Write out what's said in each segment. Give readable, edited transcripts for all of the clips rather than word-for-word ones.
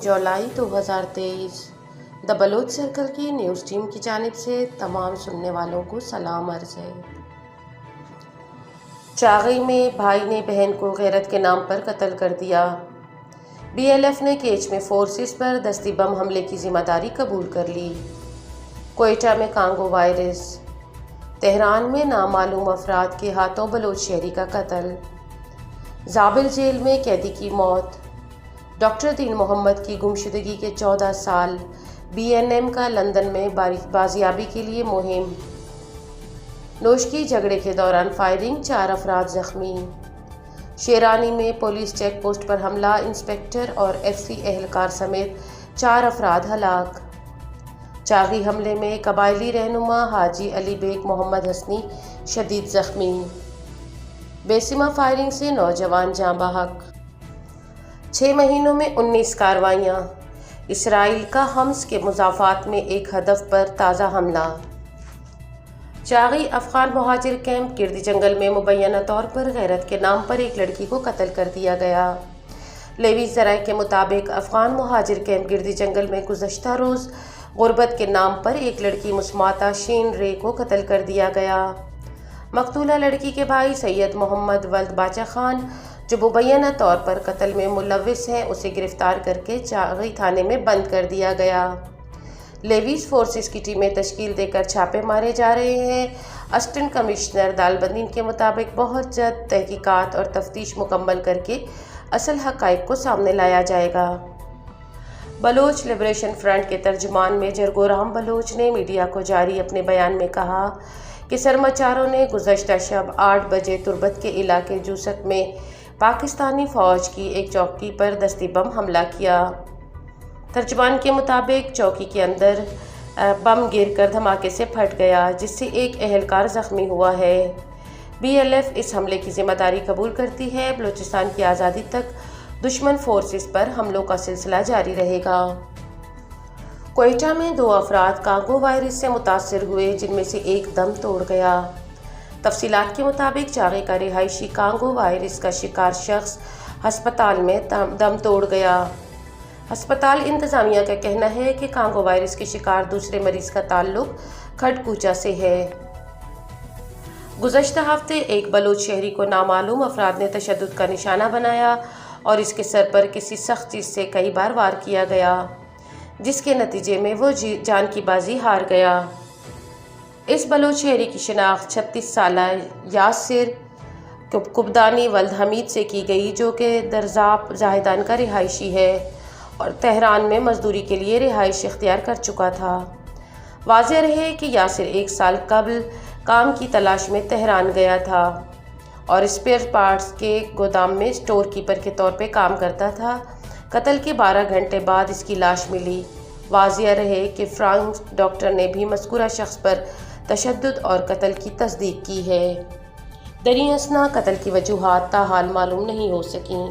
July 2023 the Bloch circle की news team की जानिब से तमाम सुनने वालों को सलाम अर्ज़ है। चागी में भाई ने बहन को गैरत के नाम पर कत्ल कर दिया। BLF ने केच में फोर्सेस पर दस्ती बम हमले की जिम्मेदारी कबूल कर ली। कोयटा में कांगो वायरस। तेहरान में नामालूम अफराद के हाथों बलोच शहरी का कत्ल। जाबिल जेल में कैदी की मौत। डॉक्टर दीन मोहम्मद की गुमशुदगी के 14 साल। BNM का लंदन में बाजियाबी के लिए मुहिम। नोशकी झगड़े के दौरान फायरिंग, 4 अफराद जख्मी। शेरानी में पुलिस चेक पोस्ट पर हमला, इंस्पेक्टर और FC एहलकार समेत 4 अफराद हलाक। चागी हमले में कबायली रहनुमा हाजी अली बेग मोहम्मद हसनी शदीद जख्मी। बेसिमा फायरिंग से नौजवान जाँ बहक। 6 महीनों में 19 कार्रवाइयाँ। इसराइल का हम्स के मुजाफात में एक हदफ पर ताज़ा हमला। चागी अफगान मुहाजिर कैंप गिरदी जंगल में मुबैना तौर पर गैरत के नाम पर एक लड़की को कत्ल कर दिया गया। लेवी ज़राए के मुताबिक अफगान मुहाजिर कैंप गिरदी जंगल में गुज़श्ता रोज़ गुर्बत के नाम पर एक लड़की मुस्माता शीन रे को कत्ल कर दिया गया। मकतूला लड़की के भाई सैयद मोहम्मद वल्द बाचा खान, जो मुबैना तौर पर कत्ल में मुलव्विस हैं, उसे गिरफ्तार करके चागी थाने में बंद कर दिया गया। लेवीज फोर्सेस की टीमें तश्कील देकर छापे मारे जा रहे हैं। असिस्टेंट कमिश्नर दालबंदीन के मुताबिक बहुत जल्द तहकीकात और तफ्तीश मुकम्मल करके असल हक़ाइक़ को सामने लाया जाएगा। बलोच लिबरेशन फ्रंट के तर्जुमान मेजर गोराम बलोच ने मीडिया को जारी अपने बयान में कहा कि सरमाचारों ने गुज़श्ता शब 8 बजे तुर्बत के इलाके जूसक में पाकिस्तानी फ़ौज की एक चौकी पर दस्ती बम हमला किया। तर्जुमान के मुताबिक चौकी के अंदर बम गिरकर धमाके से फट गया, जिससे एक एहलकार ज़ख्मी हुआ है। BLF इस हमले की जिम्मेदारी कबूल करती है। बलूचिस्तान की आज़ादी तक दुश्मन फोर्सेस पर हमलों का सिलसिला जारी रहेगा। कोयटा में 2 अफराद कांगो वायरस से मुतासर हुए, जिनमें से एक दम तोड़ गया। तफसीलात के मुताबिक चागी का रिहायशी कांगो वायरस का शिकार शख्स हस्पताल में दम तोड़ गया। हस्पताल इंतज़ामिया का कहना है कि कांगो वायरस के शिकार दूसरे मरीज़ का ताल्लुक खड़कूचा से है। गुज़श्ता हफ्ते एक बलोच शहरी को नामालूम अफराद ने तशद्दुद का निशाना बनाया और इसके सर पर किसी सख्त चीज़ से कई बार वार किया गया, जिसके नतीजे में वो जान की बाजी हार गया। इस बलोच शहरी की शिनाख्त 36 साला यासिर कुबदानी वल्द हमीद से की गई, जो कि दरजाप जाहिदान का रिहायशी है और तेहरान में मजदूरी के लिए रिहाइश इख्तियार कर चुका था। वाज़ेह रहे कि यासिर 1 साल कबल काम की तलाश में तेहरान गया था और स्पेयर पार्ट्स के गोदाम में स्टोर कीपर के तौर पे काम करता था। कत्ल के 12 घंटे बाद इसकी लाश मिली। वाज़ेह रहे कि फ्रांस डॉक्टर ने भी मज़कूरा शख्स पर तशद्दुद और कत्ल की तस्दीक की है। दरियासना कत्ल की वजूहात ताहाल मालूम नहीं हो सकीं।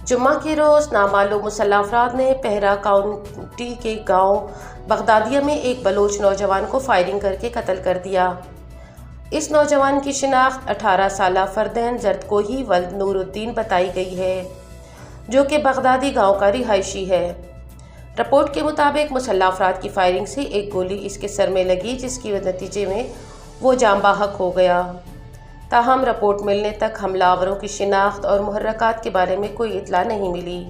जुम्मा के रोज़ नामालूम मुसल्लह अफराद ने पहरा काउंटी के गांव बगदादिया में एक बलोच नौजवान को फायरिंग करके कत्ल कर दिया। इस नौजवान की शिनाख्त 18 साला फरदैन जरदकोही वल्द नूरुद्दीन बताई गई है, जो कि बगदादी गांव का रिहायशी है। रिपोर्ट के मुताबिक मुसल्लह अफराद की फायरिंग से एक गोली इसके सर में लगी, जिसकी नतीजे में वो जाँ बहक हो गया। ताहम रिपोर्ट मिलने तक हमलावरों की शिनाख्त और मुहर्रकात के बारे में कोई इत्तला नहीं मिली।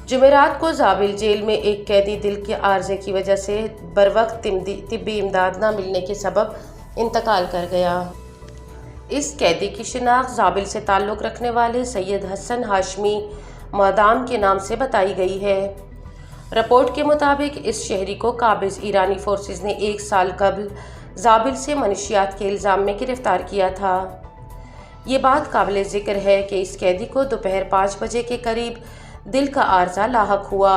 जुमेरात को जाबिल जेल में एक कैदी दिल के आर्जे की वजह से बरवक्त तिब्बी इमदाद न मिलने के सबब इंतकाल कर गया। इस कैदी की शिनाख्त जाबिल से ताल्लुक़ रखने वाले सैयद हसन हाशमी मदाम के नाम से बताई गई है। रिपोर्ट के मुताबिक इस शहरी को काबिज़ ईरानी फोर्सेस ने 1 साल कबल जाबिल से मनशियात के इल्ज़ाम में गिरफ़्तार किया था। ये बात काबिल ज़िक्र है कि इस कैदी को दोपहर 5 बजे के करीब दिल का आर्जा लाहक हुआ,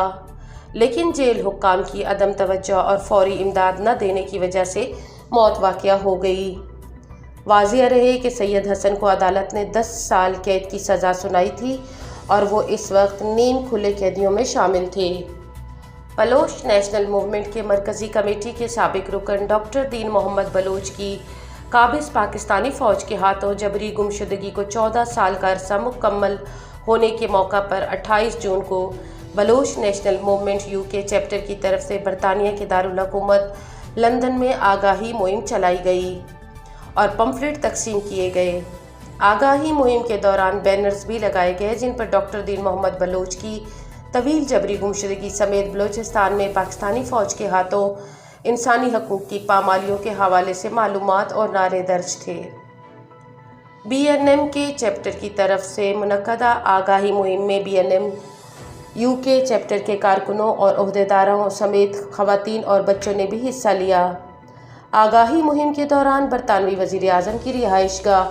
लेकिन जेल हुक्काम की अदम तवज्जो और फौरी इमदाद न देने की वजह से मौत वाक़या हो गई। वाज़ेह रहे कि सैयद हसन को अदालत ने 10 साल कैद की सज़ा सुनाई थी और वो इस वक्त नीम खुले कैदियों में शामिल थे। बलोच नेशनल मूवमेंट के मरकज़ी कमेटी के साबिक रुकन डॉक्टर दीन मोहम्मद बलोच की काबिज़ पाकिस्तानी फ़ौज के हाथों जबरी गुमशुदगी को 14 साल का अरसा मुकम्मल ہونے کے موقع پر 28 جون کو Baloch national movement UK chapter کی طرف سے برطانیہ کے دارالحکومت لندن میں آگاہی مہم چلائی گئی اور پمفلٹ تقسیم کیے گئے۔ آگاہی مہم کے دوران بینرز بھی لگائے گئے جن پر ڈاکٹر دین محمد بلوچ کی طویل جبری گمشدگی سمیت بلوچستان میں پاکستانی فوج کے ہاتھوں انسانی حقوق کی پامالیوں کے حوالے سے معلومات اور نعرے درج تھے۔ BNM کے چیپٹر کی طرف سے منعقدہ آگاہی مہم میں BNM UK چیپٹر کے کارکنوں اور عہدیداروں سمیت خواتین اور بچوں نے بھی حصہ لیا۔ آگاہی مہم کے دوران برطانوی وزیر اعظم کی رہائش گاہ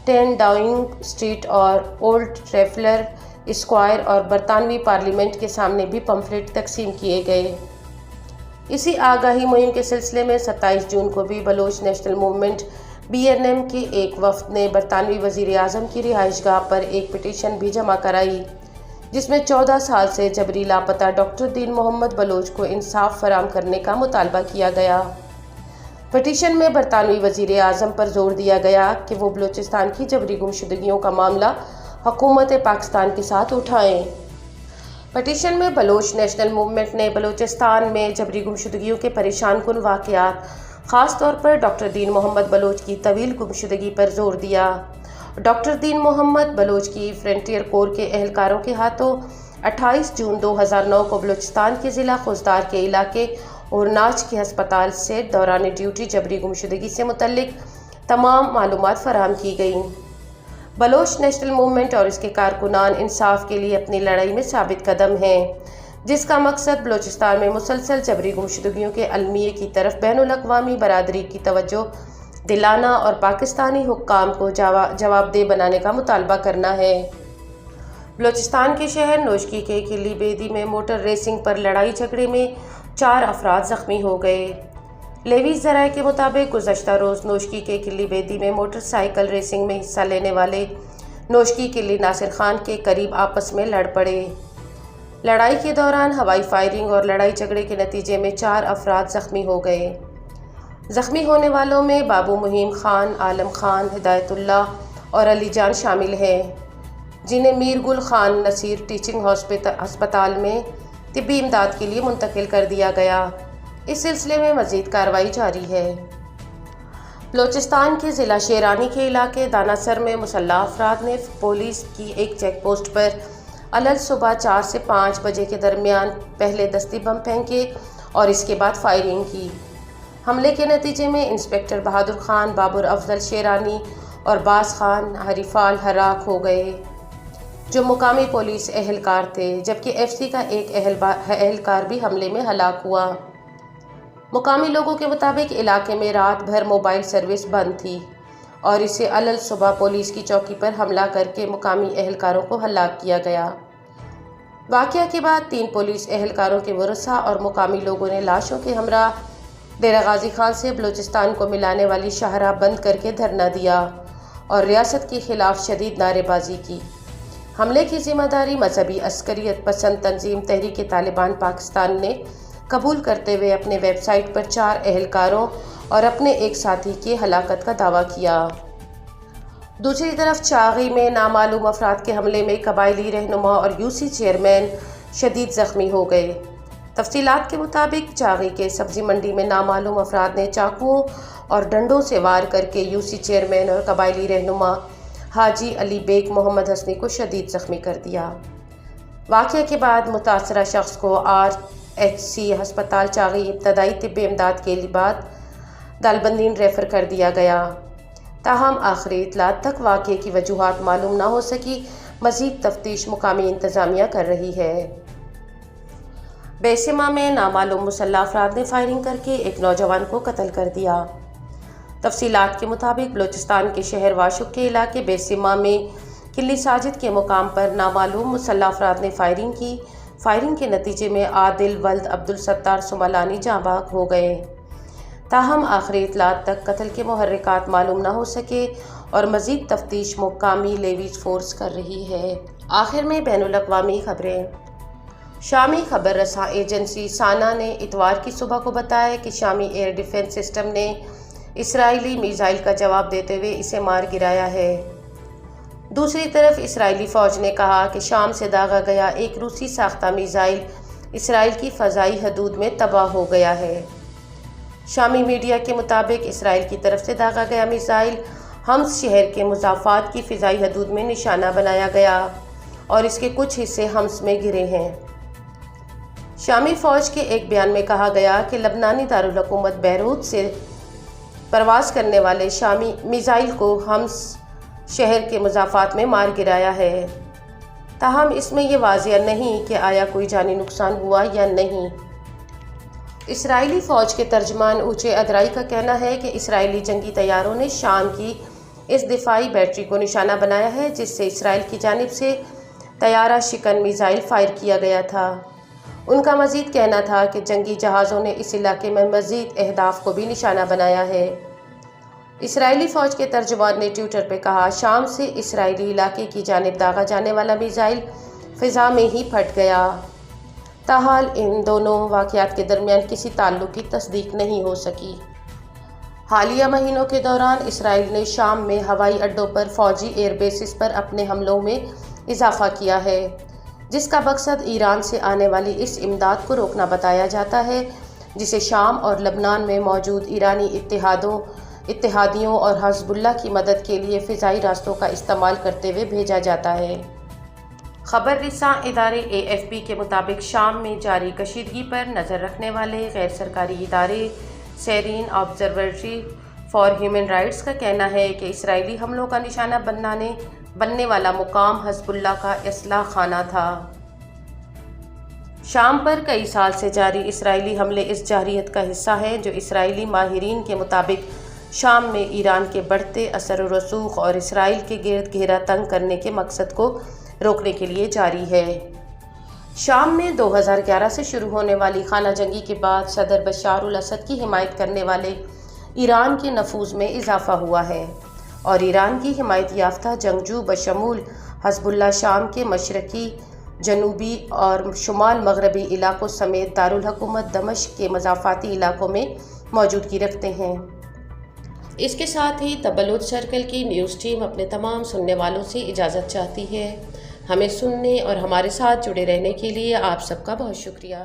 10 ڈاؤننگ اسٹریٹ اور اولڈ ٹریفلر اسکوائر اور برطانوی پارلیمنٹ کے سامنے بھی پمفلٹ تقسیم کیے گئے۔ اسی آگاہی مہم کے سلسلے میں 27 جون کو بھی بلوچ نیشنل موومنٹ BNM کے ایک وفد نے برطانوی وزیر اعظم کی رہائش گاہ پر ایک پٹیشن بھی جمع کرائی جس میں 14 سال سے جبری لاپتہ ڈاکٹر دین محمد بلوچ کو انصاف فراہم کرنے کا مطالبہ کیا گیا۔ پٹیشن میں برطانوی وزیر اعظم پر زور دیا گیا کہ وہ بلوچستان کی جبری گمشدگیوں کا معاملہ حکومت پاکستان کے ساتھ اٹھائیں۔ پٹیشن میں بلوچ نیشنل موومنٹ نے بلوچستان میں جبری گمشدگیوں کے پریشان کن واقعات، خاص طور پر ڈاکٹر دین محمد بلوچ کی طویل گمشدگی پر زور دیا۔ ڈاکٹر دین محمد بلوچ کی فرنٹیئر کور کے اہلکاروں کے ہاتھوں 28 جون 2009 کو بلوچستان کے ضلع خوزدار کے علاقے اور ناچ کے ہسپتال سے دوران ڈیوٹی جبری گمشدگی سے متعلق تمام معلومات فراہم کی گئیں۔ بلوچ نیشنل موومنٹ اور اس کے کارکنان انصاف کے لیے اپنی لڑائی میں ثابت قدم ہیں، جس کا مقصد بلوچستان میں مسلسل جبری گمشدگیوں کے المیے کی طرف بین الاقوامی برادری کی توجہ دلانا اور پاکستانی حکام کو جواب دہ بنانے کا مطالبہ کرنا ہے۔ بلوچستان کے شہر نوشکی کے قلی بیدی میں موٹر ریسنگ پر لڑائی جھگڑے میں 4 افراد زخمی ہو گئے۔ لیویز ذرائع کے مطابق گزشتہ روز نوشکی کے قلی بیدی میں موٹر سائیکل ریسنگ میں حصہ لینے والے نوشکی قلی ناصر خان کے قریب آپس میں لڑ پڑے۔ لڑائی کے دوران ہوائی فائرنگ اور لڑائی جھگڑے کے نتیجے میں 4 افراد زخمی ہو گئے۔ زخمی ہونے والوں میں بابو مہیم خان، عالم خان، ہدایت اللہ اور علی جان شامل ہیں، جنہیں میر گل خان نصیر ٹیچنگ ہسپتال میں طبی امداد کے لیے منتقل کر دیا گیا۔ اس سلسلے میں مزید کارروائی جاری ہے۔ بلوچستان کے ضلع شیرانی کے علاقے دانا سر میں مسلح افراد نے پولیس کی ایک چیک پوسٹ پر علل صبح 4 سے 5 بجے کے درمیان پہلے دستی بم پھینکے اور اس کے بعد فائرنگ کی۔ حملے کے نتیجے میں انسپکٹر بہادر خان، بابر افضل شیرانی اور باز خان حریفال ہلاک ہو گئے جو مقامی پولیس اہلکار تھے، جبکہ FC کا ایک اہلکار بھی حملے میں ہلاک ہوا۔ مقامی لوگوں کے مطابق علاقے میں رات بھر موبائل سروس بند تھی اور اسے علل صبح پولیس کی چوکی پر حملہ کر کے مقامی اہلکاروں کو ہلاک کیا گیا۔ واقعہ کے بعد 3 پولیس اہلکاروں کے ورثاء اور مقامی لوگوں نے لاشوں کے ہمراہ ڈیرہ غازی خان سے بلوچستان کو ملانے والی شاہراہ بند کر کے دھرنا دیا اور ریاست کے خلاف شدید نعرے بازی کی۔ حملے کی ذمہ داری مذہبی عسکریت پسند تنظیم تحریک طالبان پاکستان نے قبول کرتے ہوئے اپنے ویب سائٹ پر 4 اہلکاروں اور اپنے ایک ساتھی کی ہلاکت کا دعویٰ کیا۔ دوسری طرف چاغی میں نامعلوم افراد کے حملے میں قبائلی رہنما اور UC چیئرمین شدید زخمی ہو گئے۔ تفصیلات کے مطابق چاغی کے سبزی منڈی میں نامعلوم افراد نے چاقوؤں اور ڈنڈوں سے وار کر کے UC چیئرمین اور قبائلی رہنما حاجی علی بیگ محمد حسنی کو شدید زخمی کر دیا۔ واقعے کے بعد متاثرہ شخص کو RHC ہسپتال چاغی ابتدائی طبی امداد کے بعد دالبندین ریفر کر دیا گیا۔ تاہم آخری اطلاعات تک واقعے کی وجوہات معلوم نہ ہو سکی۔ مزید تفتیش مقامی انتظامیہ کر رہی ہے۔ بیسما میں نامعلوم مسلح افراد نے فائرنگ کر کے ایک نوجوان کو قتل کر دیا۔ تفصیلات کے مطابق بلوچستان کے شہر واشک کے علاقے بیسما میں قلی ساجد کے مقام پر نامعلوم مسلح افراد نے فائرنگ کی۔ فائرنگ کے نتیجے میں عادل ولد عبدالستار سملانی جاں بحق ہو گئے۔ تاہم آخری اطلاعات تک قتل کے محرکات معلوم نہ ہو سکے اور مزید تفتیش مقامی لیویز فورس کر رہی ہے۔ آخر میں بین الاقوامی خبریں۔ شامی خبر رساں ایجنسی سانا نے اتوار کی صبح کو بتایا کہ شامی ایئر ڈیفنس سسٹم نے اسرائیلی میزائل کا جواب دیتے ہوئے اسے مار گرایا ہے۔ दूसरी तरफ इसराइली फ़ौज ने कहा कि शाम से दागा गया एक रूसी साख्ता मिसाइल इसराइल की फ़ज़ाई हदूद में तबाह हो गया है। शामी मीडिया के मुताबिक इसराइल की तरफ से दागा गया मिसाइल हम्स शहर के मुज़ाफ़ात की फ़िज़ाई हदूद में निशाना बनाया गया और इसके कुछ हिस्से हम्स में गिरे हैं। शामी फ़ौज के एक बयान में कहा गया कि लबनानी दारुल हुकूमत बैरूत से परवाज़ करने वाले शामी मिसाइल को हम्स शहर के मुज़ाफ़ात में मार गिराया है। ताहम इसमें यह वाज़िया नहीं कि आया कोई जानी नुकसान हुआ या नहीं। इसराइली फ़ौज के तर्जमान ऊँचे अदराई का कहना है कि इसराइली जंगी तैयारों ने शाम की इस दिफाई बैटरी को निशाना बनाया है जिससे इसराइल की जानिब से तैयारा शिकन मिसाइल फायर किया गया था। उनका मज़ीद कहना था कि जंगी जहाज़ों ने इस इलाके में मज़ीद अहदाफ को भी निशाना बनाया है। इसराइली फ़ौज के तर्जुमान ने ट्विटर पर कहा, शाम से इसराइली इलाके की जानिब दागा जाने वाला मिसाइल फ़िज़ा में ही फट गया। ताहाल इन दोनों वाक़यात के दरमियान किसी ताल्लुक़ की तस्दीक नहीं हो सकी। हालिया महीनों के दौरान इसराइल ने शाम में हवाई अड्डों पर फ़ौजी एयर बेसिस पर अपने हमलों में इजाफ़ा किया है, जिसका मकसद ईरान से आने वाली इस इमदाद को रोकना बताया जाता है जिसे शाम और लबनान में मौजूद ईरानी इत्तेहादियों और हिज़्बुल्लाह की मदद के लिए फ़िज़ाई रास्तों का इस्तेमाल करते हुए भेजा जाता है। ख़बर रिसां इदारे AFP के मुताबिक शाम में जारी कशीदगी पर नज़र रखने वाले गैर सरकारी इदारे serine observatory for human rights का कहना है कि इसराइली हमलों का निशाना बनने वाला मुकाम हिज़्बुल्लाह का असलाह खाना था। शाम पर कई साल से जारी इसराइली हमले इस जारियत का हिस्सा हैं जो इसराइली माहिरीन के मुताबिक शाम में ईरान के बढ़ते असर व रसूख और इसराइल के गिर्द घेरा तंग करने के मकसद को रोकने के लिए जारी है। शाम में 2011 से शुरू होने वाली खाना जंगी के बाद सदर बशार अल असद की हिमायत करने वाले ईरान के नफूज़ में इजाफ़ा हुआ है और ईरान की हिमायत याफ्ता जंगजू बशमूल हिज़्बुल्लाह शाम के मशरक़ी, जनूबी और शुमाल मगरबी इलाकों समेत दारुल हुकूमत दमिश्क के मज़ाफ़ाती इलाकों में मौजूदगी रखते हैं। इसके साथ ही तबलुद सर्कल की न्यूज़ टीम अपने तमाम सुनने वालों से इजाज़त चाहती है। हमें सुनने और हमारे साथ जुड़े रहने के लिए आप सबका बहुत शुक्रिया।